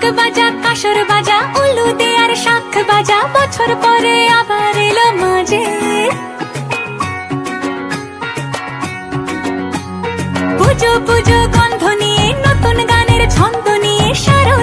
ঢাক বাজা কাসর বাজা উলু দে আর শাখ বাজা, বছর পরে আবার এলো মাঝে। পুজো পুজো গন্ধ নিয়ে নতুন গানের ছন্দ নিয়ে সারা